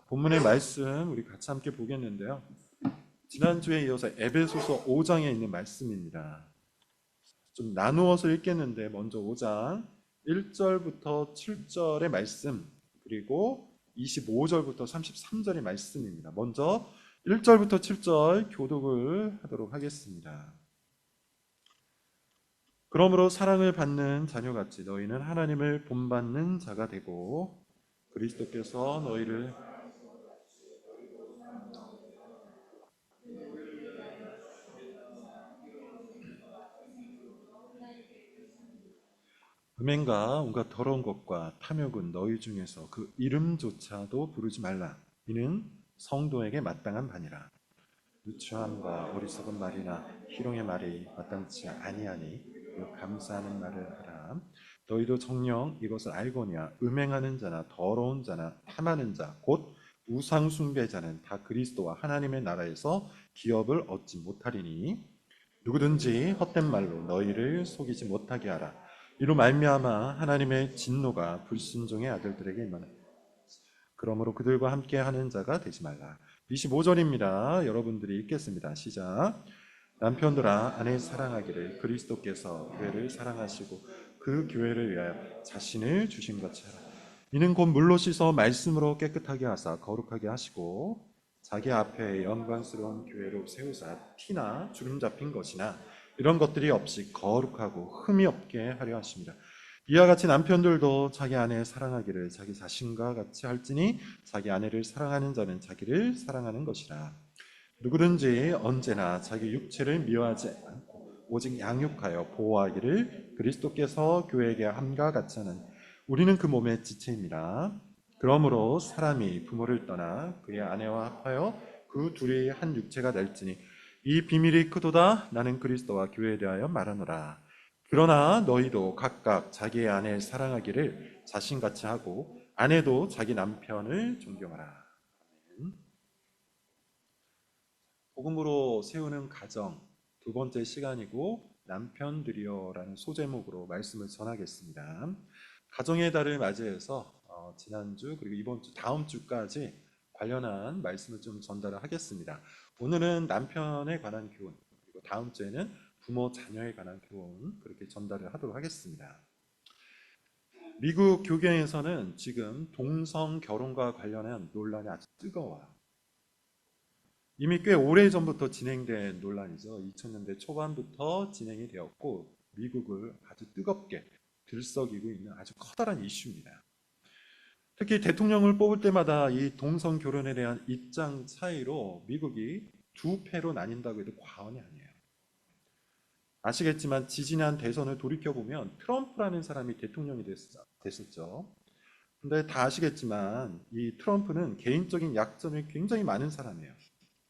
본문의 말씀 우리 같이 함께 보겠는데요. 지난주에 이어서 에베소서 5장에 있는 말씀입니다. 좀 나누어서 읽겠는데 먼저 5장 1절부터 7절의 말씀, 그리고 25절부터 33절의 말씀입니다. 먼저 1절부터 7절 교독을 하도록 하겠습니다. 그러므로 사랑을 받는 자녀같이 너희는 하나님을 본받는 자가 되고 그리스도께서 너희를 음행과 온갖 더러운 것과 탐욕은 너희 중에서 그 이름조차도 부르지 말라. 이는 성도에게 마땅한 바니라. 유추함과 어리석은 말이나 희롱의 말이 마땅치 아니하니 감사하는 말을 하라. 너희도 정녕 이것을 알거니와 음행하는 자나 더러운 자나 탐하는 자 곧 우상 숭배자는 다 그리스도와 하나님의 나라에서 기업을 얻지 못하리니 누구든지 헛된 말로 너희를 속이지 못하게 하라. 이로 말미암아 하나님의 진노가 불순종의 아들들에게 임하는. 그러므로 그들과 함께 하는 자가 되지 말라. 25절입니다. 여러분들이 읽겠습니다. 시작. 남편들아 아내 사랑하기를 그리스도께서 교회를 사랑하시고 그 교회를 위하여 자신을 주신 것처럼 이는 곧 물로 씻어 말씀으로 깨끗하게 하사 거룩하게 하시고 자기 앞에 영광스러운 교회로 세우사 티나 주름 잡힌 것이나 이런 것들이 없이 거룩하고 흠이 없게 하려 하십니다. 이와 같이 남편들도 자기 아내 사랑하기를 자기 자신과 같이 할지니 자기 아내를 사랑하는 자는 자기를 사랑하는 것이라. 누구든지 언제나 자기 육체를 미워하지 않고 오직 양육하여 보호하기를 그리스도께서 교회에게 함과 같이 하는 우리는 그 몸의 지체입니다. 그러므로 사람이 부모를 떠나 그의 아내와 합하여 그 둘이 한 육체가 될지니 이 비밀이 크도다. 나는 그리스도와 교회에 대하여 말하노라. 그러나 너희도 각각 자기의 아내를 사랑하기를 자신같이 하고 아내도 자기 남편을 존경하라. 복음으로 세우는 가정 두 번째 시간이고 남편들이여라는 소제목으로 말씀을 전하겠습니다. 가정의 달을 맞이해서 지난주 그리고 이번 주 다음 주까지 관련한 말씀을 좀 전달을 하겠습니다. 오늘은 남편에 관한 교훈, 그리고 다음 주에는 부모 자녀에 관한 교훈 그렇게 전달을 하도록 하겠습니다. 미국 교계에서는 지금 동성 결혼과 관련한 논란이 아주 뜨거워요. 이미 꽤 오래전부터 진행된 논란이죠. 2000년대 초반부터 진행이 되었고 미국을 아주 뜨겁게 들썩이고 있는 아주 커다란 이슈입니다. 특히 대통령을 뽑을 때마다 이 동성 결혼에 대한 입장 차이로 미국이 두 패로 나뉜다고 해도 과언이 아니에요. 아시겠지만 지지난 대선을 돌이켜보면 트럼프라는 사람이 대통령이 됐었죠. 근데 다 아시겠지만 이 트럼프는 개인적인 약점이 굉장히 많은 사람이에요.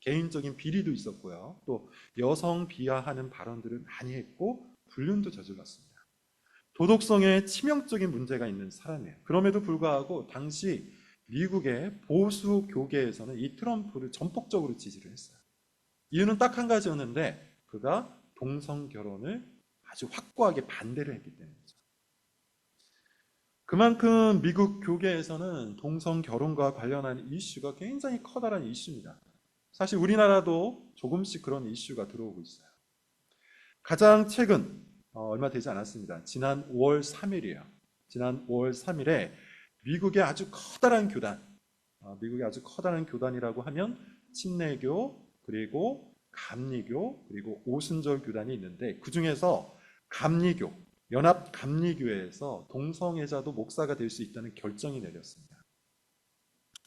개인적인 비리도 있었고요. 또 여성 비하하는 발언들을 많이 했고 불륜도 저질렀습니다. 도덕성에 치명적인 문제가 있는 사람이에요. 그럼에도 불구하고 당시 미국의 보수 교계에서는 이 트럼프를 전폭적으로 지지를 했어요. 이유는 딱 한 가지였는데 그가 동성 결혼을 아주 확고하게 반대를 했기 때문이죠. 그만큼 미국 교계에서는 동성 결혼과 관련한 이슈가 굉장히 커다란 이슈입니다. 사실 우리나라도 조금씩 그런 이슈가 들어오고 있어요. 가장 최근 얼마 되지 않았습니다. 지난 5월 3일이에요. 지난 5월 3일에 미국의 아주 커다란 교단, 미국의 아주 커다란 교단이라고 하면 침례교, 그리고 감리교, 그리고 오순절 교단이 있는데 그 중에서 감리교, 연합 감리교회에서 동성애자도 목사가 될 수 있다는 결정이 내렸습니다.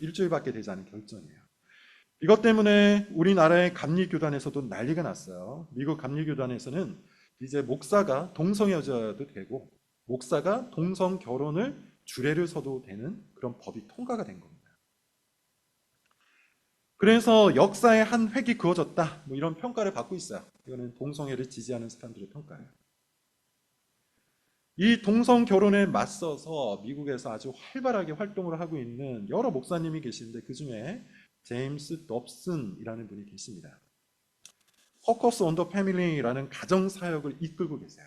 일주일밖에 되지 않은 결정이에요. 이것 때문에 우리나라의 감리교단에서도 난리가 났어요. 미국 감리교단에서는 이제 목사가 동성애자도 되고 목사가 동성 결혼을 주례를 서도 되는 그런 법이 통과가 된 겁니다. 그래서 역사의 한 획이 그어졌다, 뭐 이런 평가를 받고 있어요. 이거는 동성애를 지지하는 사람들의 평가예요. 이 동성 결혼에 맞서서 미국에서 아주 활발하게 활동을 하고 있는 여러 목사님이 계시는데 그 중에 제임스 dobson이라는 분이 계십니다. 포커스 온 더 패밀리라는 가정 사역을 이끌고 계세요.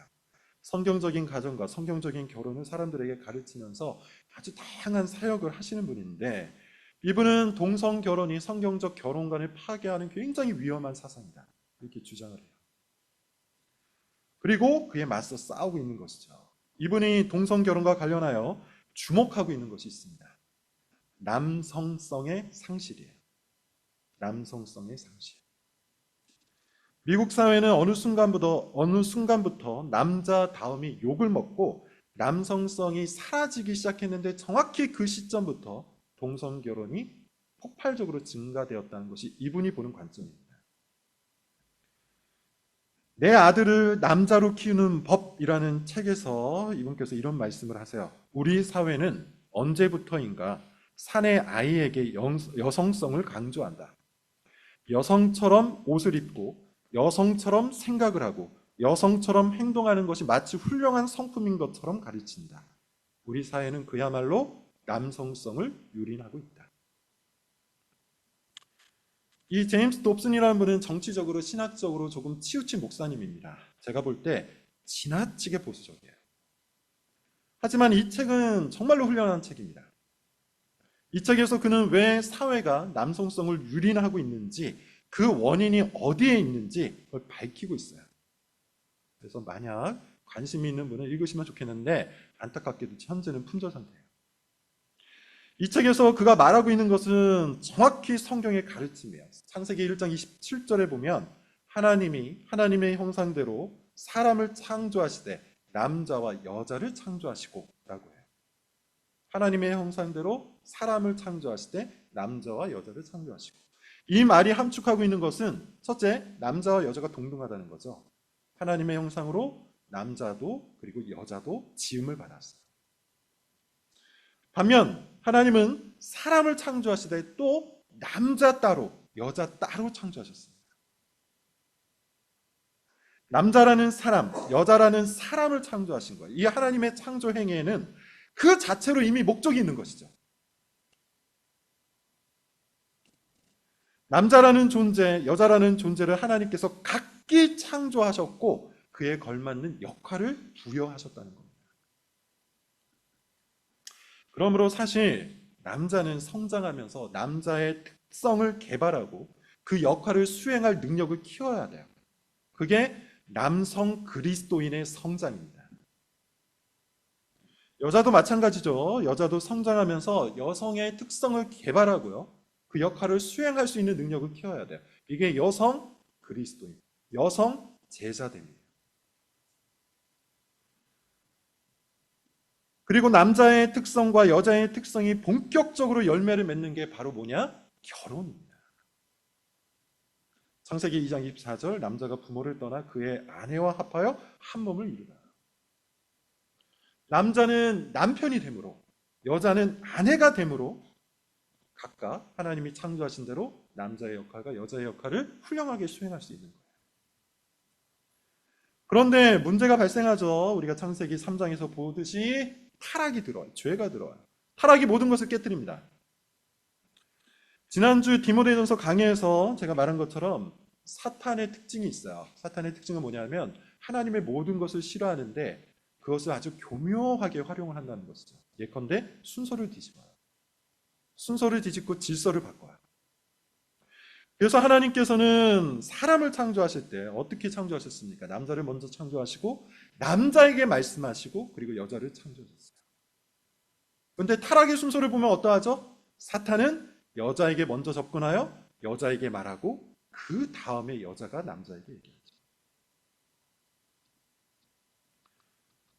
성경적인 가정과 성경적인 결혼을 사람들에게 가르치면서 아주 다양한 사역을 하시는 분인데 이분은 동성 결혼이 성경적 결혼관을 파괴하는 굉장히 위험한 사상이다, 이렇게 주장을 해요. 그리고 그에 맞서 싸우고 있는 것이죠. 이분이 동성 결혼과 관련하여 주목하고 있는 것이 있습니다. 남성성의 상실이에요. 남성성의 상실. 미국 사회는 어느 순간부터 남자다움이 욕을 먹고 남성성이 사라지기 시작했는데, 정확히 그 시점부터 동성 결혼이 폭발적으로 증가되었다는 것이 이분이 보는 관점입니다. 내 아들을 남자로 키우는 법이라는 책에서 이분께서 이런 말씀을 하세요. 우리 사회는 언제부터인가 사내 아이에게 여성성을 강조한다. 여성처럼 옷을 입고 여성처럼 생각을 하고 여성처럼 행동하는 것이 마치 훌륭한 성품인 것처럼 가르친다. 우리 사회는 그야말로 남성성을 유린하고 있다. 이 제임스 dobson이라는 분은 정치적으로 신학적으로 조금 치우친 목사님입니다. 제가 볼 때 지나치게 보수적이에요. 하지만 이 책은 정말로 훌륭한 책입니다. 이 책에서 그는 왜 사회가 남성성을 유린하고 있는지, 그 원인이 어디에 있는지 그걸 밝히고 있어요. 그래서 만약 관심이 있는 분은 읽으시면 좋겠는데, 안타깝게도 현재는 품절 상태예요. 이 책에서 그가 말하고 있는 것은 정확히 성경의 가르침이에요. 창세기 1장 27절에 보면 하나님의 형상대로 사람을 창조하시되 남자와 여자를 창조하시고 라고 해요. 하나님의 형상대로 사람을 창조하시되 남자와 여자를 창조하시고. 이 말이 함축하고 있는 것은, 첫째, 남자와 여자가 동등하다는 거죠. 하나님의 형상으로 남자도 그리고 여자도 지음을 받았어요. 반면 하나님은 사람을 창조하시되 또 남자 따로 여자 따로 창조하셨습니다. 남자라는 사람, 여자라는 사람을 창조하신 거예요. 이 하나님의 창조 행위에는 그 자체로 이미 목적이 있는 것이죠. 남자라는 존재, 여자라는 존재를 하나님께서 각기 창조하셨고 그에 걸맞는 역할을 부여하셨다는 겁니다. 그러므로 사실 남자는 성장하면서 남자의 특성을 개발하고 그 역할을 수행할 능력을 키워야 돼요. 그게 남성 그리스도인의 성장입니다. 여자도 마찬가지죠. 여자도 성장하면서 여성의 특성을 개발하고요, 그 역할을 수행할 수 있는 능력을 키워야 돼요. 이게 여성 그리스도인, 여성 제자됨이에요. 그리고 남자의 특성과 여자의 특성이 본격적으로 열매를 맺는 게 바로 뭐냐? 결혼입니다. 창세기 2장 24절, 남자가 부모를 떠나 그의 아내와 합하여 한 몸을 이루라. 남자는 남편이 됨으로, 여자는 아내가 됨으로 각각 하나님이 창조하신 대로 남자의 역할과 여자의 역할을 훌륭하게 수행할 수 있는 거예요. 그런데 문제가 발생하죠. 우리가 창세기 3장에서 보듯이 타락이 들어와요. 죄가 들어와요. 타락이 모든 것을 깨뜨립니다. 지난주 디모데전서 강의에서 제가 말한 것처럼 사탄의 특징이 있어요. 사탄의 특징은 뭐냐면 하나님의 모든 것을 싫어하는데 그것을 아주 교묘하게 활용을 한다는 것이죠. 예컨대 순서를 뒤집어요. 순서를 뒤집고 질서를 바꿔요. 그래서 하나님께서는 사람을 창조하실 때 어떻게 창조하셨습니까? 남자를 먼저 창조하시고 남자에게 말씀하시고 그리고 여자를 창조하셨어요. 그런데 타락의 순서를 보면 어떠하죠? 사탄은 여자에게 먼저 접근하여 여자에게 말하고 그 다음에 여자가 남자에게 얘기하죠.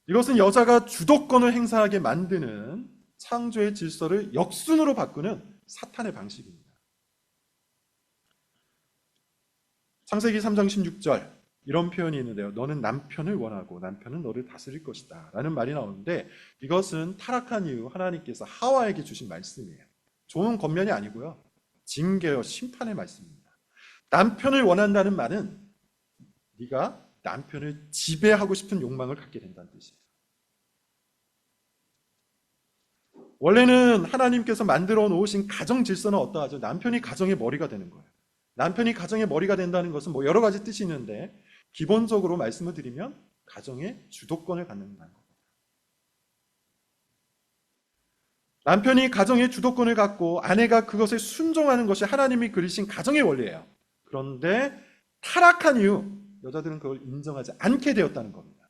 이것은 여자가 주도권을 행사하게 만드는 창조의 질서를 역순으로 바꾸는 사탄의 방식입니다. 창세기 3장 16절 이런 표현이 있는데요. 너는 남편을 원하고 남편은 너를 다스릴 것이다 라는 말이 나오는데, 이것은 타락한 이후 하나님께서 하와에게 주신 말씀이에요. 좋은 겉면이 아니고요, 징계와 심판의 말씀입니다. 남편을 원한다는 말은 네가 남편을 지배하고 싶은 욕망을 갖게 된다는 뜻이에요. 원래는 하나님께서 만들어 놓으신 가정 질서는 어떠하죠? 남편이 가정의 머리가 되는 거예요. 남편이 가정의 머리가 된다는 것은 여러 가지 뜻이 있는데, 기본적으로 말씀을 드리면 가정의 주도권을 갖는다는 겁니다. 남편이 가정의 주도권을 갖고 아내가 그것에 순종하는 것이 하나님이 그리신 가정의 원리예요. 그런데 타락한 이후 여자들은 그걸 인정하지 않게 되었다는 겁니다.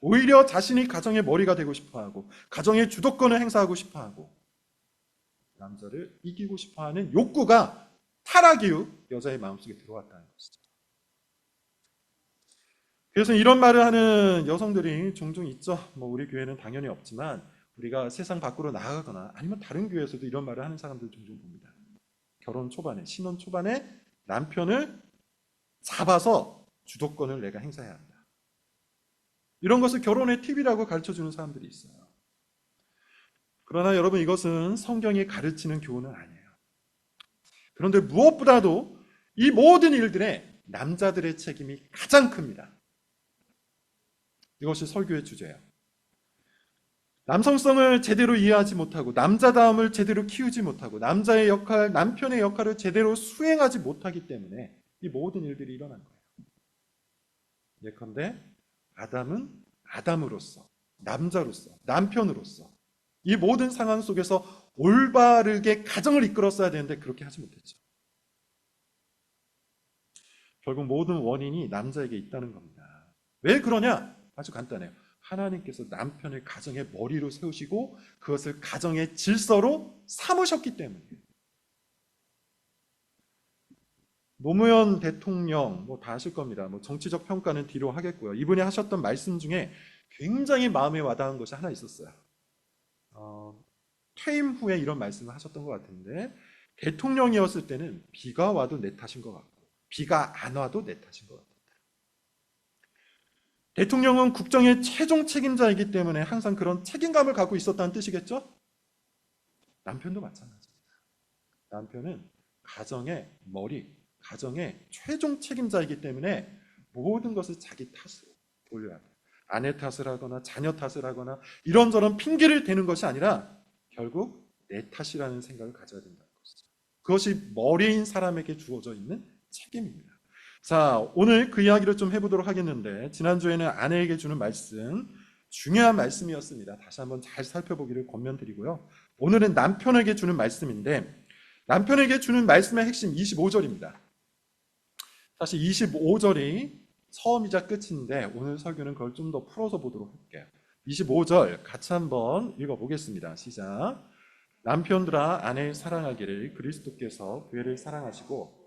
오히려 자신이 가정의 머리가 되고 싶어하고 가정의 주도권을 행사하고 싶어하고 남자를 이기고 싶어하는 욕구가 타락 이후 여자의 마음속에 들어왔다는 것이죠. 그래서 이런 말을 하는 여성들이 종종 있죠. 우리 교회는 당연히 없지만 우리가 세상 밖으로 나가거나 아니면 다른 교회에서도 이런 말을 하는 사람들 종종 봅니다. 결혼 초반에, 신혼 초반에 남편을 잡아서 주도권을 내가 행사해야 한다. 이런 것을 결혼의 팁이라고 가르쳐주는 사람들이 있어요. 그러나 여러분, 이것은 성경이 가르치는 교훈은 아니에요. 그런데 무엇보다도 이 모든 일들에 남자들의 책임이 가장 큽니다. 이것이 설교의 주제예요. 남성성을 제대로 이해하지 못하고 남자다움을 제대로 키우지 못하고 남자의 역할, 남편의 역할을 제대로 수행하지 못하기 때문에 이 모든 일들이 일어난 거예요. 예컨대 아담은 아담으로서, 남자로서, 남편으로서 이 모든 상황 속에서 올바르게 가정을 이끌었어야 되는데 그렇게 하지 못했죠. 결국 모든 원인이 남자에게 있다는 겁니다. 왜 그러냐? 아주 간단해요. 하나님께서 남편을 가정의 머리로 세우시고 그것을 가정의 질서로 삼으셨기 때문이에요. 노무현 대통령 다 아실 겁니다. 정치적 평가는 뒤로 하겠고요. 이분이 하셨던 말씀 중에 굉장히 마음에 와닿은 것이 하나 있었어요. 퇴임 후에 이런 말씀을 하셨던 것 같은데, 대통령이었을 때는 비가 와도 내 탓인 것 같고 비가 안 와도 내 탓인 것 같다. 대통령은 국정의 최종 책임자이기 때문에 항상 그런 책임감을 갖고 있었다는 뜻이겠죠? 남편도 마찬가지입니다. 남편은 가정의 머리, 가정의 최종 책임자이기 때문에 모든 것을 자기 탓으로 돌려야 돼요. 아내 탓을 하거나 자녀 탓을 하거나 이런저런 핑계를 대는 것이 아니라 결국 내 탓이라는 생각을 가져야 된다는 것이죠. 그것이 머리인 사람에게 주어져 있는 책임입니다. 자, 오늘 그 이야기를 좀 해보도록 하겠는데, 지난주에는 아내에게 주는 말씀, 중요한 말씀이었습니다. 다시 한번 잘 살펴보기를 권면드리고요. 오늘은 남편에게 주는 말씀인데, 남편에게 주는 말씀의 핵심 25절입니다. 사실 25절이 처음이자 끝인데 오늘 설교는 그걸 좀 더 풀어서 보도록 할게요. 25절 같이 한번 읽어보겠습니다. 시작. 남편들아 아내를 사랑하기를 그리스도께서 교회를 사랑하시고,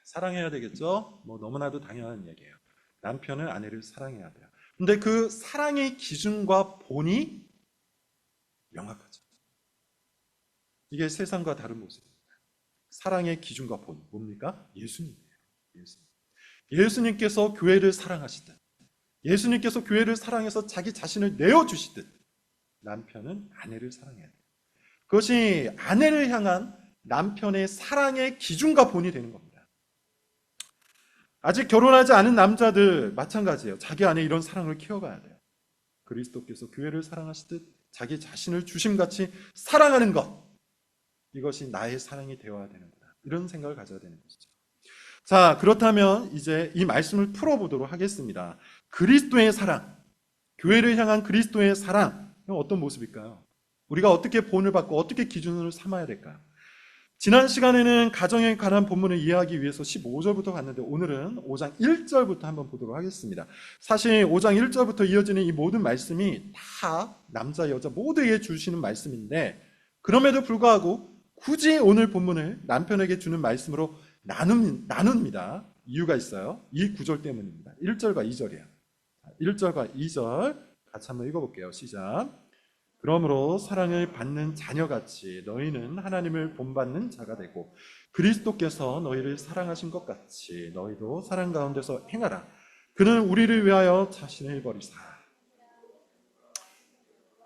사랑해야 되겠죠? 너무나도 당연한 얘기예요. 남편은 아내를 사랑해야 돼요. 근데 그 사랑의 기준과 본이 명확하죠. 이게 세상과 다른 모습입니다. 사랑의 기준과 본, 뭡니까? 예수님이에요. 예수님께서 교회를 사랑하시듯, 예수님께서 교회를 사랑해서 자기 자신을 내어주시듯 남편은 아내를 사랑해야 돼요. 그것이 아내를 향한 남편의 사랑의 기준과 본이 되는 겁니다. 아직 결혼하지 않은 남자들 마찬가지예요. 자기 안에 이런 사랑을 키워가야 돼요. 그리스도께서 교회를 사랑하시듯 자기 자신을 주심같이 사랑하는 것, 이것이 나의 사랑이 되어야 되는구나, 이런 생각을 가져야 되는 것이죠. 자, 그렇다면 이제 이 말씀을 풀어보도록 하겠습니다. 그리스도의 사랑, 교회를 향한 그리스도의 사랑, 어떤 모습일까요? 우리가 어떻게 본을 받고 어떻게 기준으로 삼아야 될까요? 지난 시간에는 가정에 관한 본문을 이해하기 위해서 15절부터 갔는데 오늘은 5장 1절부터 한번 보도록 하겠습니다. 사실 5장 1절부터 이어지는 이 모든 말씀이 다 남자 여자 모두에게 주시는 말씀인데, 그럼에도 불구하고 굳이 오늘 본문을 남편에게 주는 말씀으로 나눕니다. 이유가 있어요. 이 구절 때문입니다. 1절과 2절이에요. 1절과 2절 같이 한번 읽어볼게요. 시작. 그러므로 사랑을 받는 자녀같이 너희는 하나님을 본받는 자가 되고 그리스도께서 너희를 사랑하신 것 같이 너희도 사랑 가운데서 행하라. 그는 우리를 위하여 자신을 버리사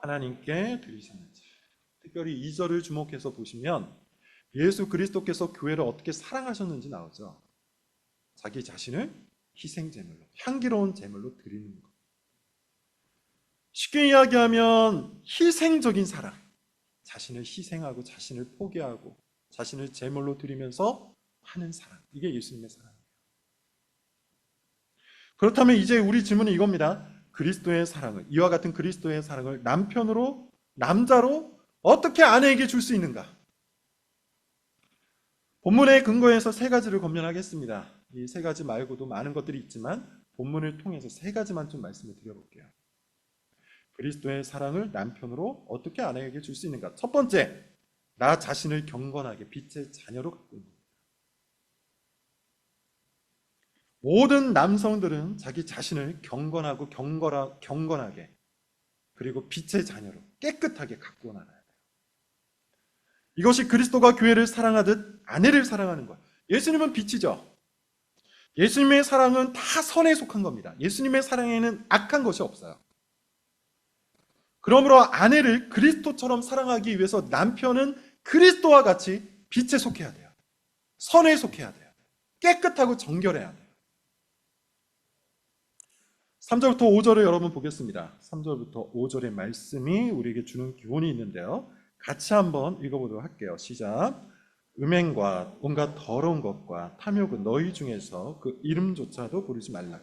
하나님께 드리시는 자. 특별히 2절을 주목해서 보시면 예수 그리스도께서 교회를 어떻게 사랑하셨는지 나오죠. 자기 자신을 희생제물로, 향기로운 제물로 드리는 것. 쉽게 이야기하면 희생적인 사랑, 자신을 희생하고 자신을 포기하고 자신을 제물로 드리면서 하는 사랑, 이게 예수님의 사랑이에요. 그렇다면 이제 우리 질문은 이겁니다. 그리스도의 사랑을, 이와 같은 그리스도의 사랑을 남자로 어떻게 아내에게 줄 수 있는가? 본문의 근거에서 세 가지를 권면하겠습니다. 이 세 가지 말고도 많은 것들이 있지만 본문을 통해서 세 가지만 좀 말씀을 드려볼게요. 그리스도의 사랑을 남편으로 어떻게 아내에게 줄 수 있는가? 첫 번째, 나 자신을 경건하게 빛의 자녀로 갖고 있는 것. 모든 남성들은 자기 자신을 경건하고 경건하게 그리고 빛의 자녀로 깨끗하게 갖고 나가야 돼요. 이것이 그리스도가 교회를 사랑하듯 아내를 사랑하는 것. 예수님은 빛이죠. 예수님의 사랑은 다 선에 속한 겁니다. 예수님의 사랑에는 악한 것이 없어요. 그러므로 아내를 그리스도처럼 사랑하기 위해서 남편은 그리스도와 같이 빛에 속해야 돼요. 선에 속해야 돼요. 깨끗하고 정결해야 돼요. 3절부터 5절을 여러분 보겠습니다. 3절부터 5절의 말씀이 우리에게 주는 교훈이 있는데요. 같이 한번 읽어보도록 할게요. 시작. 음행과 온갖 더러운 것과 탐욕은 너희 중에서 그 이름조차도 부르지 말라.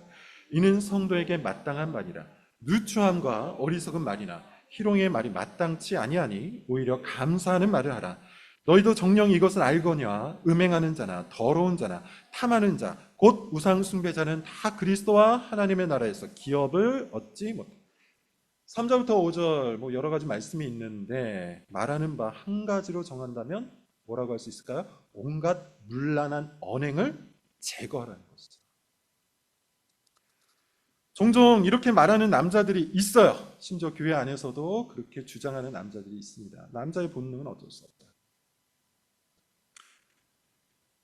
이는 성도에게 마땅한 말이라. 누추함과 어리석은 말이나 희롱의 말이 마땅치 아니하니 오히려 감사하는 말을 하라. 너희도 정녕 이것을 알거니와 음행하는 자나 더러운 자나 탐하는 자 곧 우상 숭배자는 다 그리스도와 하나님의 나라에서 기업을 얻지 못해. 3절부터 5절 여러 가지 말씀이 있는데 말하는 바 한 가지로 정한다면 뭐라고 할 수 있을까요? 온갖 문란한 언행을 제거하라는 것이죠. 종종 이렇게 말하는 남자들이 있어요. 심지어 교회 안에서도 그렇게 주장하는 남자들이 있습니다. 남자의 본능은 어쩔 수 없다.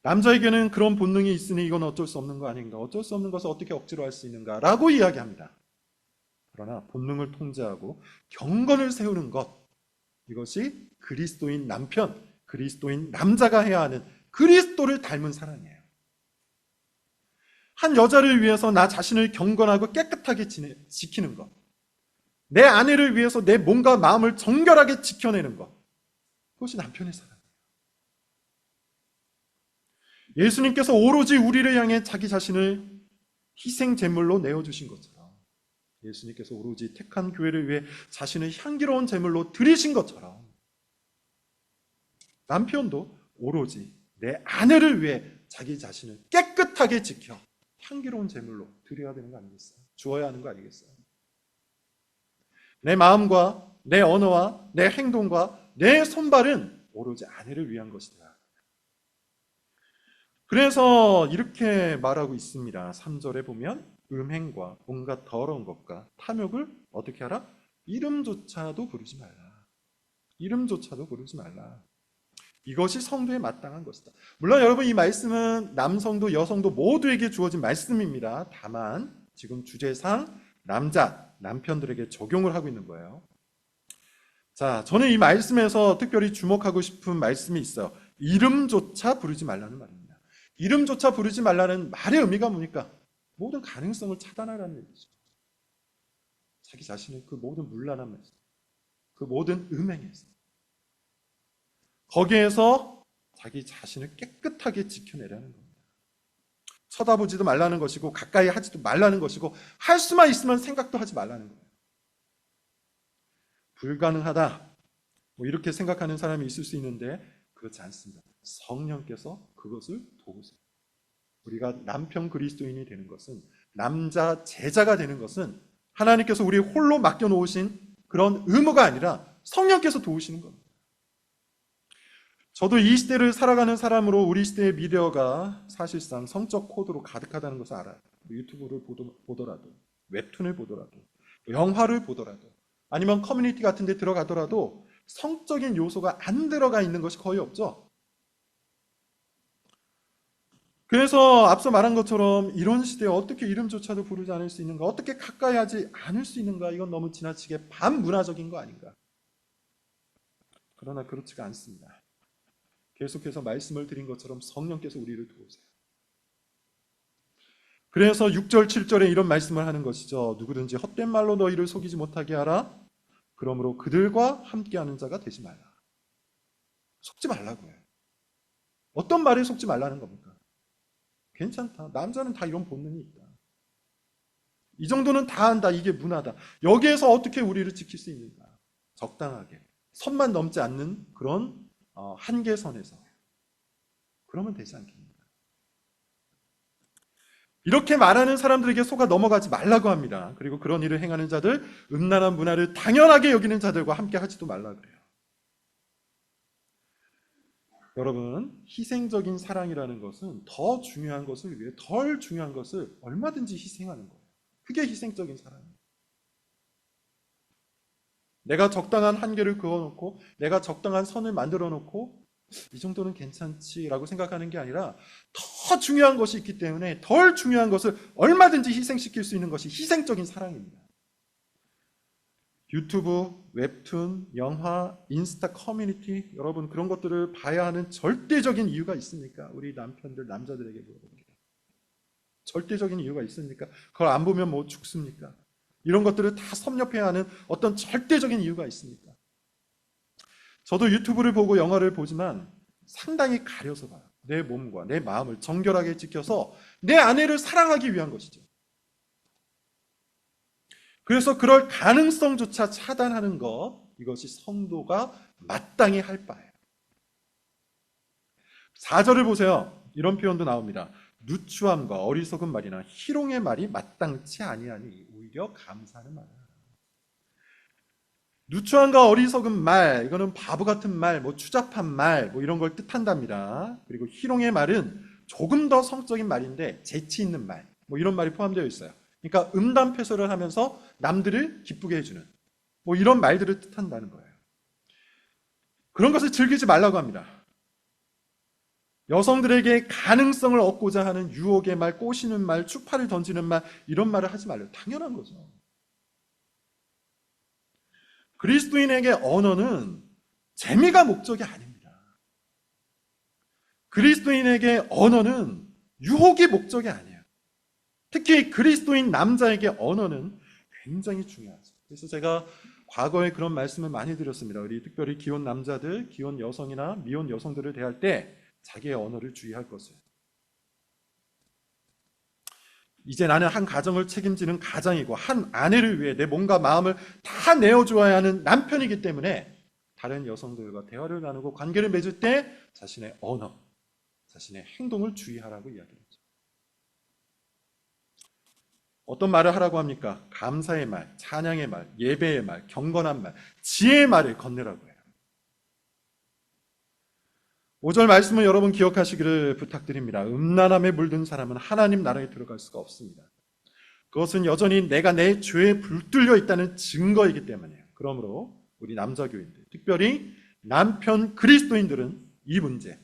남자에게는 그런 본능이 있으니 이건 어쩔 수 없는 거 아닌가? 어쩔 수 없는 것을 어떻게 억지로 할 수 있는가? 라고 이야기합니다. 그러나 본능을 통제하고 경건을 세우는 것, 이것이 그리스도인 남편, 그리스도인 남자가 해야 하는 그리스도를 닮은 사랑이에요. 한 여자를 위해서 나 자신을 경건하고 깨끗하게 지키는 것, 내 아내를 위해서 내 몸과 마음을 정결하게 지켜내는 것, 그것이 남편의 사랑이에요. 예수님께서 오로지 우리를 향해 자기 자신을 희생 제물로 내어주신 것처럼, 예수님께서 오로지 택한 교회를 위해 자신을 향기로운 제물로 드리신 것처럼 남편도 오로지 내 아내를 위해 자기 자신을 깨끗하게 지켜 향기로운 제물로 드려야 되는 거 아니겠어요? 주어야 하는 거 아니겠어요? 내 마음과 내 언어와 내 행동과 내 손발은 오로지 아내를 위한 것이다. 그래서 이렇게 말하고 있습니다. 3절에 보면 음행과 온갖 더러운 것과 탐욕을 어떻게 하라? 이름조차도 부르지 말라. 이름조차도 부르지 말라. 이것이 성도에 마땅한 것이다. 물론 여러분, 이 말씀은 남성도 여성도 모두에게 주어진 말씀입니다. 다만 지금 주제상 남편들에게 적용을 하고 있는 거예요. 자, 저는 이 말씀에서 특별히 주목하고 싶은 말씀이 있어요. 이름조차 부르지 말라는 말입니다. 이름조차 부르지 말라는 말의 의미가 뭡니까? 모든 가능성을 차단하라는 얘기죠. 자기 자신을 그 모든 문란함에서, 그 모든 음행에서, 거기에서 자기 자신을 깨끗하게 지켜내라는 겁니다. 쳐다보지도 말라는 것이고 가까이 하지도 말라는 것이고 할 수만 있으면 생각도 하지 말라는 거예요. 불가능하다 이렇게 생각하는 사람이 있을 수 있는데 그렇지 않습니다. 성령께서 그것을 도우세요. 우리가 남편 그리스도인이 되는 것은, 남자 제자가 되는 것은 하나님께서 우리 홀로 맡겨놓으신 그런 의무가 아니라 성령께서 도우시는 겁니다. 저도 이 시대를 살아가는 사람으로 우리 시대의 미디어가 사실상 성적 코드로 가득하다는 것을 알아요. 유튜브를 보더라도, 웹툰을 보더라도, 영화를 보더라도, 아니면 커뮤니티 같은 데 들어가더라도 성적인 요소가 안 들어가 있는 것이 거의 없죠. 그래서 앞서 말한 것처럼 이런 시대에 어떻게 이름조차도 부르지 않을 수 있는가, 어떻게 가까이 하지 않을 수 있는가, 이건 너무 지나치게 반문화적인 거 아닌가. 그러나 그렇지가 않습니다. 계속해서 말씀을 드린 것처럼 성령께서 우리를 도우세요. 그래서 6절 7절에 이런 말씀을 하는 것이죠. 누구든지 헛된 말로 너희를 속이지 못하게 하라. 그러므로 그들과 함께하는 자가 되지 말라. 속지 말라고 해요. 어떤 말에 속지 말라는 겁니까? 괜찮다. 남자는 다 이런 본능이 있다. 이 정도는 다 한다. 이게 문화다. 여기에서 어떻게 우리를 지킬 수 있는가? 적당하게. 선만 넘지 않는 그런 한계선에서. 그러면 되지 않겠습니까? 이렇게 말하는 사람들에게 속아 넘어가지 말라고 합니다. 그리고 그런 일을 행하는 자들, 음란한 문화를 당연하게 여기는 자들과 함께 하지도 말라 그래요. 여러분, 희생적인 사랑이라는 것은 더 중요한 것을 위해 덜 중요한 것을 얼마든지 희생하는 거예요. 그게 희생적인 사랑이에요. 내가 적당한 한계를 그어놓고 내가 적당한 선을 만들어 놓고 이 정도는 괜찮지라고 생각하는 게 아니라 더 중요한 것이 있기 때문에 덜 중요한 것을 얼마든지 희생시킬 수 있는 것이 희생적인 사랑입니다. 유튜브, 웹툰, 영화, 인스타 커뮤니티, 여러분 그런 것들을 봐야 하는 절대적인 이유가 있습니까? 우리 남편들, 남자들에게 물어봅니다. 절대적인 이유가 있습니까? 그걸 안 보면 뭐 죽습니까? 이런 것들을 다 섭렵해야 하는 어떤 절대적인 이유가 있습니까? 저도 유튜브를 보고 영화를 보지만 상당히 가려서 봐요. 내 몸과 내 마음을 정결하게 지켜서 내 아내를 사랑하기 위한 것이죠. 그래서 그럴 가능성조차 차단하는 것, 이것이 성도가 마땅히 할 바예요. 4절을 보세요. 이런 표현도 나옵니다. 누추함과 어리석은 말이나 희롱의 말이 마땅치 아니하니 오히려 감사하는 말이야. 누추함과 어리석은 말, 이거는 바보 같은 말, 뭐 추잡한 말, 뭐 이런 걸 뜻한답니다. 그리고 희롱의 말은 조금 더 성적인 말인데 재치 있는 말, 뭐 이런 말이 포함되어 있어요. 그러니까 음담패설을 하면서 남들을 기쁘게 해주는 뭐 이런 말들을 뜻한다는 거예요. 그런 것을 즐기지 말라고 합니다. 여성들에게 가능성을 얻고자 하는 유혹의 말, 꼬시는 말, 추파를 던지는 말, 이런 말을 하지 말래요. 당연한 거죠. 그리스도인에게 언어는 재미가 목적이 아닙니다. 그리스도인에게 언어는 유혹이 목적이 아니에요. 특히 그리스도인 남자에게 언어는 굉장히 중요하죠. 그래서 제가 과거에 그런 말씀을 많이 드렸습니다. 우리 특별히 기혼 남자들, 기혼 여성이나 미혼 여성들을 대할 때 자기의 언어를 주의할 것을. 이제 나는 한 가정을 책임지는 가장이고 한 아내를 위해 내 몸과 마음을 다 내어주어야 하는 남편이기 때문에 다른 여성들과 대화를 나누고 관계를 맺을 때 자신의 언어, 자신의 행동을 주의하라고 이야기했죠. 어떤 말을 하라고 합니까? 감사의 말, 찬양의 말, 예배의 말, 경건한 말, 지혜의 말을 건네라고 해요. 5절 말씀을 여러분 기억하시기를 부탁드립니다. 음란함에 물든 사람은 하나님 나라에 들어갈 수가 없습니다. 그것은 여전히 내가 내 죄에 불뚫려 있다는 증거이기 때문이에요. 그러므로 우리 남자 교인들, 특별히 남편 그리스도인들은 이 문제,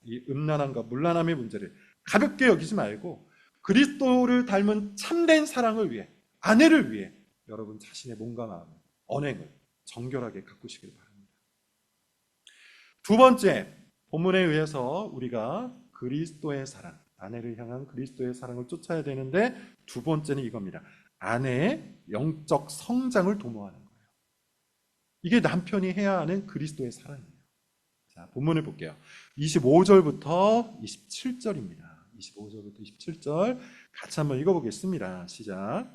이 음란함과 문란함의 문제를 가볍게 여기지 말고 그리스도를 닮은 참된 사랑을 위해, 아내를 위해 여러분 자신의 몸과 마음, 언행을 정결하게 가꾸시길 바랍니다. 두 번째, 본문에 의해서 우리가 그리스도의 사랑, 아내를 향한 그리스도의 사랑을 쫓아야 되는데 두 번째는 이겁니다. 아내의 영적 성장을 도모하는 거예요. 이게 남편이 해야 하는 그리스도의 사랑이에요. 자, 본문을 볼게요. 25절부터 27절입니다. 25절부터 27절 같이 한번 읽어보겠습니다. 시작.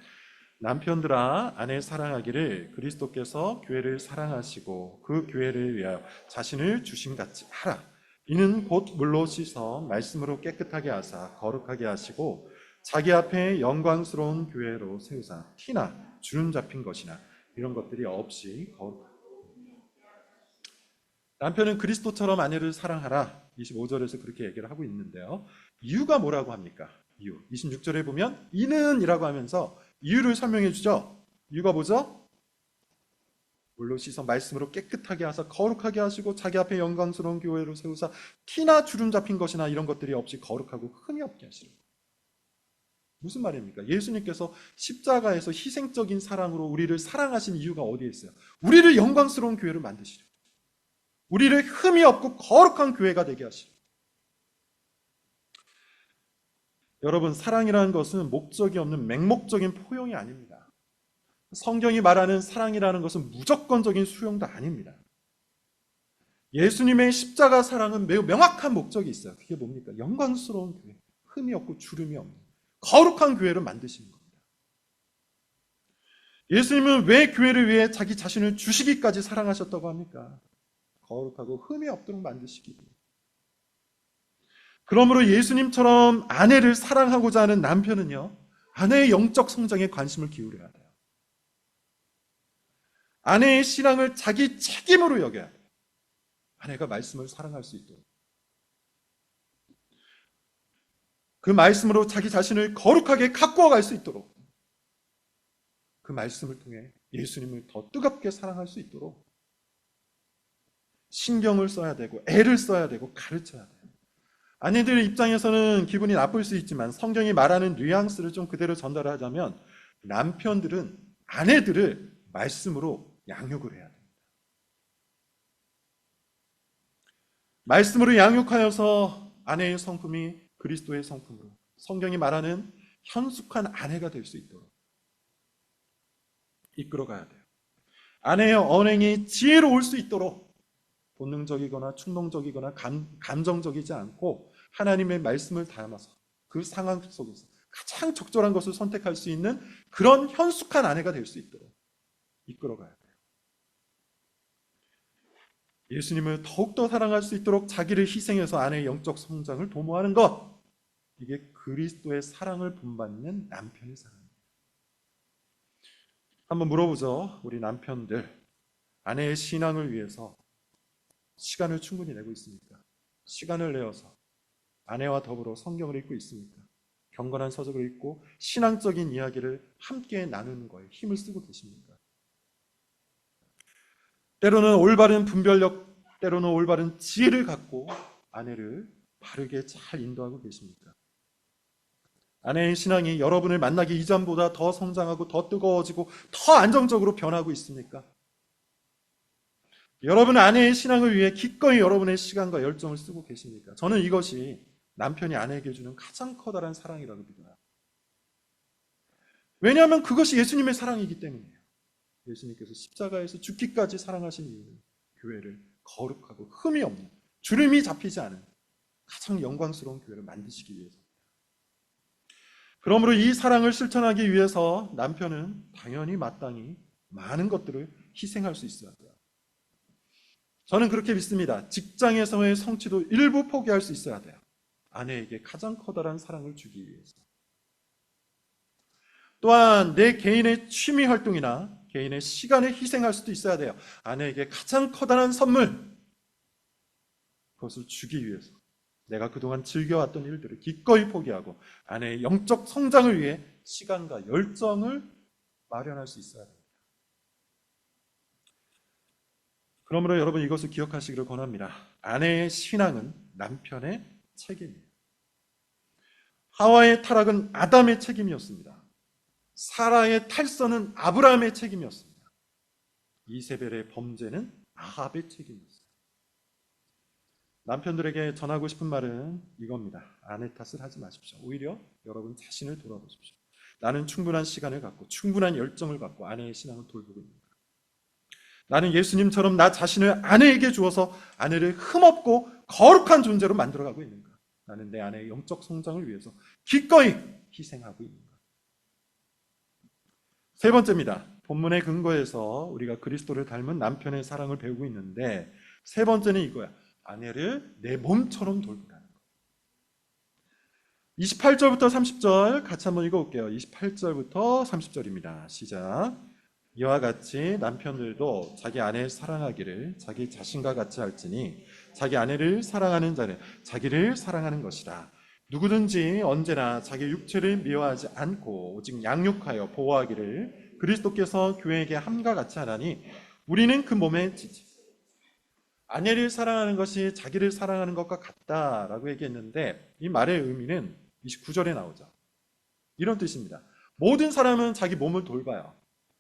남편들아 아내 사랑하기를 그리스도께서 교회를 사랑하시고 그 교회를 위하여 자신을 주심같이 하라. 이는 곧 물로 씻어 말씀으로 깨끗하게 하사 거룩하게 하시고 자기 앞에 영광스러운 교회로 세우사 티나 주름 잡힌 것이나 이런 것들이 없이 거룩하라. 남편은 그리스도처럼 아내를 사랑하라. 25절에서 그렇게 얘기를 하고 있는데요. 이유가 뭐라고 합니까? 이유. 26절에 보면 이는 이라고 하면서 이유를 설명해 주죠. 이유가 뭐죠? 물로 씻어 말씀으로 깨끗하게 하사 거룩하게 하시고 자기 앞에 영광스러운 교회로 세우사 티나 주름 잡힌 것이나 이런 것들이 없이 거룩하고 흠이 없게 하시라. 무슨 말입니까? 예수님께서 십자가에서 희생적인 사랑으로 우리를 사랑하신 이유가 어디에 있어요? 우리를 영광스러운 교회를 만드시려. 우리를 흠이 없고 거룩한 교회가 되게 하시려. 여러분, 사랑이라는 것은 목적이 없는 맹목적인 포용이 아닙니다. 성경이 말하는 사랑이라는 것은 무조건적인 수용도 아닙니다. 예수님의 십자가 사랑은 매우 명확한 목적이 있어요. 그게 뭡니까? 영광스러운 교회, 흠이 없고 주름이 없는 거룩한 교회를 만드시는 겁니다. 예수님은 왜 교회를 위해 자기 자신을 주시기까지 사랑하셨다고 합니까? 거룩하고 흠이 없도록 만드시기 위해. 그러므로 예수님처럼 아내를 사랑하고자 하는 남편은요, 아내의 영적 성장에 관심을 기울여야 돼요. 아내의 신앙을 자기 책임으로 여겨야 돼요. 아내가 말씀을 사랑할 수 있도록. 그 말씀으로 자기 자신을 거룩하게 가꾸어 갈 수 있도록. 그 말씀을 통해 예수님을 더 뜨겁게 사랑할 수 있도록 신경을 써야 되고 애를 써야 되고 가르쳐야 돼요. 아내들의 입장에서는 기분이 나쁠 수 있지만 성경이 말하는 뉘앙스를 좀 그대로 전달하자면 남편들은 아내들을 말씀으로 양육을 해야 됩니다. 말씀으로 양육하여서 아내의 성품이 그리스도의 성품으로 성경이 말하는 현숙한 아내가 될 수 있도록 이끌어가야 돼요. 아내의 언행이 지혜로울 수 있도록 본능적이거나 충동적이거나 감정적이지 않고 하나님의 말씀을 담아서 그 상황 속에서 가장 적절한 것을 선택할 수 있는 그런 현숙한 아내가 될 수 있도록 이끌어가야 돼요. 예수님을 더욱더 사랑할 수 있도록 자기를 희생해서 아내의 영적 성장을 도모하는 것, 이게 그리스도의 사랑을 본받는 남편의 사랑입니다. 한번 물어보죠. 우리 남편들, 아내의 신앙을 위해서 시간을 충분히 내고 있습니까? 시간을 내어서 아내와 더불어 성경을 읽고 있습니까? 경건한 서적을 읽고 신앙적인 이야기를 함께 나누는 거에 힘을 쓰고 계십니까? 때로는 올바른 분별력, 때로는 올바른 지혜를 갖고 아내를 바르게 잘 인도하고 계십니까? 아내의 신앙이 여러분을 만나기 이전보다 더 성장하고 더 뜨거워지고 더 안정적으로 변하고 있습니까? 여러분 아내의 신앙을 위해 기꺼이 여러분의 시간과 열정을 쓰고 계십니까? 저는 이것이 남편이 아내에게 주는 가장 커다란 사랑이라고 믿어요. 왜냐하면 그것이 예수님의 사랑이기 때문이에요. 예수님께서 십자가에서 죽기까지 사랑하신 이유는 교회를 거룩하고 흠이 없는, 주름이 잡히지 않은 가장 영광스러운 교회를 만드시기 위해서입니다. 그러므로 이 사랑을 실천하기 위해서 남편은 당연히 마땅히 많은 것들을 희생할 수 있어야 돼요. 저는 그렇게 믿습니다. 직장에서의 성취도 일부 포기할 수 있어야 돼요. 아내에게 가장 커다란 사랑을 주기 위해서. 또한 내 개인의 취미 활동이나 개인의 시간에 희생할 수도 있어야 돼요. 아내에게 가장 커다란 선물, 그것을 주기 위해서 내가 그동안 즐겨왔던 일들을 기꺼이 포기하고 아내의 영적 성장을 위해 시간과 열정을 마련할 수 있어야 됩니다. 그러므로 여러분 이것을 기억하시기를 권합니다. 아내의 신앙은 남편의 책임이에요. 하와의 타락은 아담의 책임이었습니다. 사라의 탈선은 아브라함의 책임이었습니다. 이세벨의 범죄는 아합의 책임이었어요. 남편들에게 전하고 싶은 말은 이겁니다. 아내 탓을 하지 마십시오. 오히려 여러분 자신을 돌아보십시오. 나는 충분한 시간을 갖고 충분한 열정을 갖고 아내의 신앙을 돌보고 있는가? 나는 예수님처럼 나 자신을 아내에게 주어서 아내를 흠없고 거룩한 존재로 만들어가고 있는가? 나는 내 아내의 영적 성장을 위해서 기꺼이 희생하고 있는가? 세 번째입니다. 본문의 근거에서 우리가 그리스도를 닮은 남편의 사랑을 배우고 있는데 세 번째는 이거야. 아내를 내 몸처럼 돌보라는 거. 28절부터 30절 같이 한번 읽어볼게요. 28절부터 30절입니다. 시작. 이와 같이 남편들도 자기 아내를 사랑하기를 자기 자신과 같이 할지니 자기 아내를 사랑하는 자는 자기를 사랑하는 것이라. 누구든지 언제나 자기 육체를 미워하지 않고 오직 양육하여 보호하기를 그리스도께서 교회에게 함과 같이 하나니 우리는 그 몸의 지체. 아내를 사랑하는 것이 자기를 사랑하는 것과 같다라고 얘기했는데 이 말의 의미는 29절에 나오죠. 이런 뜻입니다. 모든 사람은 자기 몸을 돌봐요.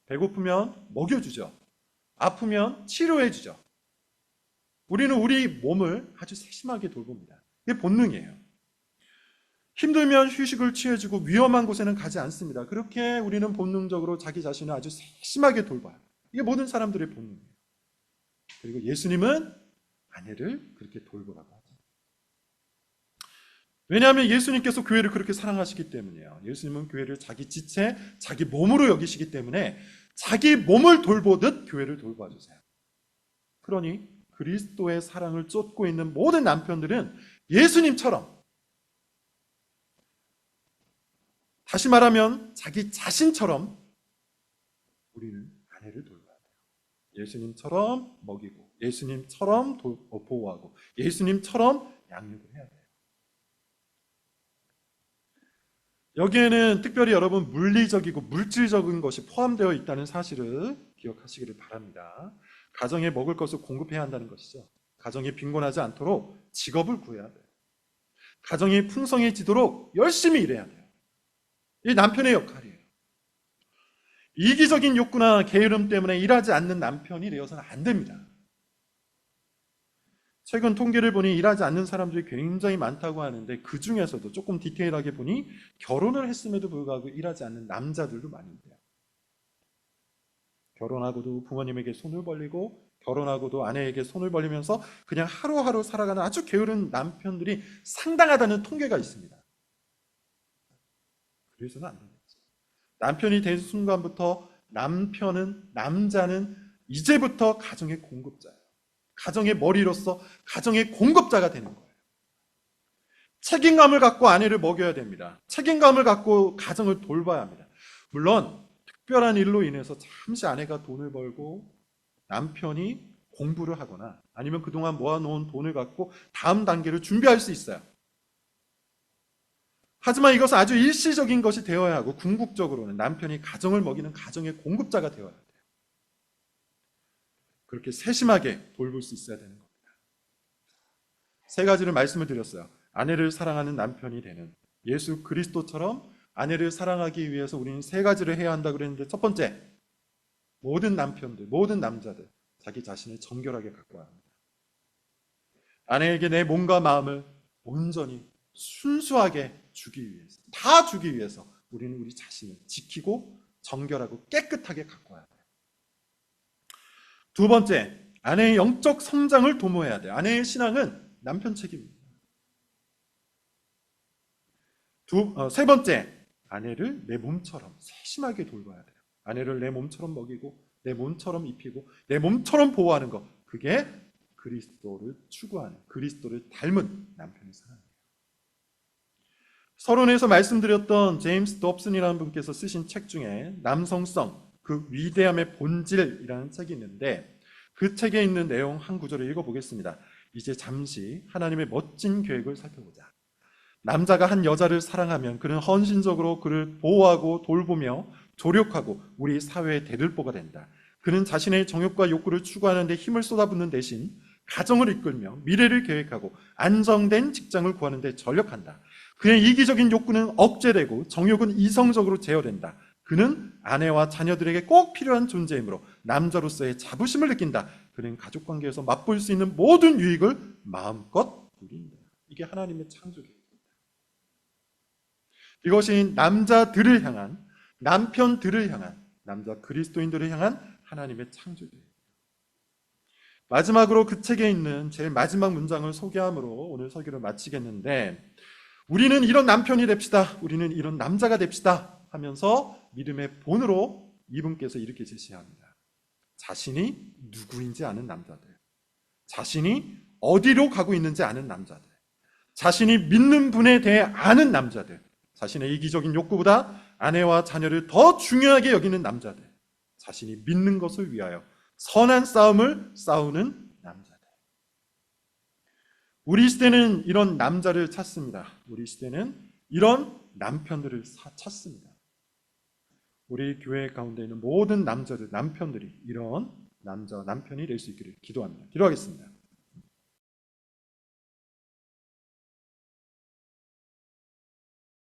배고프면 먹여주죠. 아프면 치료해주죠. 우리는 우리 몸을 아주 세심하게 돌봅니다. 이게 본능이에요. 힘들면 휴식을 취해주고 위험한 곳에는 가지 않습니다. 그렇게 우리는 본능적으로 자기 자신을 아주 세심하게 돌봐요. 이게 모든 사람들의 본능이에요. 그리고 예수님은 아내를 그렇게 돌보라고 하죠. 왜냐하면 예수님께서 교회를 그렇게 사랑하시기 때문이에요. 예수님은 교회를 자기 지체, 자기 몸으로 여기시기 때문에 자기 몸을 돌보듯 교회를 돌봐주세요. 그러니 그리스도의 사랑을 쫓고 있는 모든 남편들은 예수님처럼, 다시 말하면 자기 자신처럼 우리는 아내를 돌봐야 돼요. 예수님처럼 먹이고, 예수님처럼 보호하고, 예수님처럼 양육을 해야 돼요. 여기에는 특별히 여러분 물리적이고 물질적인 것이 포함되어 있다는 사실을 기억하시기를 바랍니다. 가정에 먹을 것을 공급해야 한다는 것이죠. 가정이 빈곤하지 않도록 직업을 구해야 돼요. 가정이 풍성해지도록 열심히 일해야 돼요. 이 남편의 역할이에요. 이기적인 욕구나 게으름 때문에 일하지 않는 남편이 되어서는 안 됩니다. 최근 통계를 보니 일하지 않는 사람들이 굉장히 많다고 하는데, 그 중에서도 조금 디테일하게 보니 결혼을 했음에도 불구하고 일하지 않는 남자들도 많이 있대요. 결혼하고도 부모님에게 손을 벌리고, 결혼하고도 아내에게 손을 벌리면서 그냥 하루하루 살아가는 아주 게으른 남편들이 상당하다는 통계가 있습니다. 그래서는 안 됩니다. 남편이 된 순간부터 남자는 이제부터 가정의 공급자예요. 가정의 머리로서 가정의 공급자가 되는 거예요. 책임감을 갖고 아내를 먹여야 됩니다. 책임감을 갖고 가정을 돌봐야 합니다. 물론 특별한 일로 인해서 잠시 아내가 돈을 벌고 남편이 공부를 하거나 아니면 그동안 모아놓은 돈을 갖고 다음 단계를 준비할 수 있어요. 하지만 이것은 아주 일시적인 것이 되어야 하고, 궁극적으로는 남편이 가정을 먹이는 가정의 공급자가 되어야 돼요. 그렇게 세심하게 돌볼 수 있어야 되는 겁니다. 세 가지를 말씀을 드렸어요. 아내를 사랑하는 남편이 되는 예수 그리스도처럼 아내를 사랑하기 위해서 우리는 세 가지를 해야 한다고 그랬는데, 첫 번째, 모든 남편들, 모든 남자들 자기 자신을 정결하게 가꿔야 합니다. 아내에게 내 몸과 마음을 온전히 순수하게 주기 위해서, 다 주기 위해서 우리는 우리 자신을 지키고 정결하고 깨끗하게 가꿔야 돼요. 두 번째, 아내의 영적 성장을 도모해야 돼요. 아내의 신앙은 남편 책임입니다. 세 번째, 아내를 내 몸처럼 세심하게 돌봐야 돼요. 아내를 내 몸처럼 먹이고, 내 몸처럼 입히고, 내 몸처럼 보호하는 것, 그게 그리스도를 추구하는, 그리스도를 닮은 남편의 사랑이에요. 서론에서 말씀드렸던 제임스 dobson이라는 분께서 쓰신 책 중에 남성성, 그 위대함의 본질이라는 책이 있는데, 그 책에 있는 내용 한 구절을 읽어보겠습니다. 이제 잠시 하나님의 멋진 계획을 살펴보자. 남자가 한 여자를 사랑하면 그는 헌신적으로 그를 보호하고 돌보며 조력하고 우리 사회의 대들보가 된다. 그는 자신의 정욕과 욕구를 추구하는 데 힘을 쏟아붓는 대신 가정을 이끌며 미래를 계획하고 안정된 직장을 구하는 데 전력한다. 그의 이기적인 욕구는 억제되고 정욕은 이성적으로 제어된다. 그는 아내와 자녀들에게 꼭 필요한 존재이므로 남자로서의 자부심을 느낀다. 그는 가족관계에서 맛볼 수 있는 모든 유익을 마음껏 누린다. 이게 하나님의 창조계획입니다. 이것이 남자들을 향한, 남편들을 향한, 남자 그리스도인들을 향한 하나님의 창조계획입니다. 마지막으로 그 책에 있는 제일 마지막 문장을 소개함으로 오늘 설교를 마치겠는데, 우리는 이런 남편이 됩시다, 우리는 이런 남자가 됩시다 하면서 믿음의 본으로 이분께서 이렇게 제시합니다. 자신이 누구인지 아는 남자들, 자신이 어디로 가고 있는지 아는 남자들, 자신이 믿는 분에 대해 아는 남자들, 자신의 이기적인 욕구보다 아내와 자녀를 더 중요하게 여기는 남자들, 자신이 믿는 것을 위하여 선한 싸움을 싸우는 남자들. 우리 시대는 이런 남자를 찾습니다. 우리 시대는 이런 남편들을 찾습니다. 우리 교회 가운데 있는 모든 남자들, 남편들이 이런 남편이 될 수 있기를 기도합니다. 기도하겠습니다.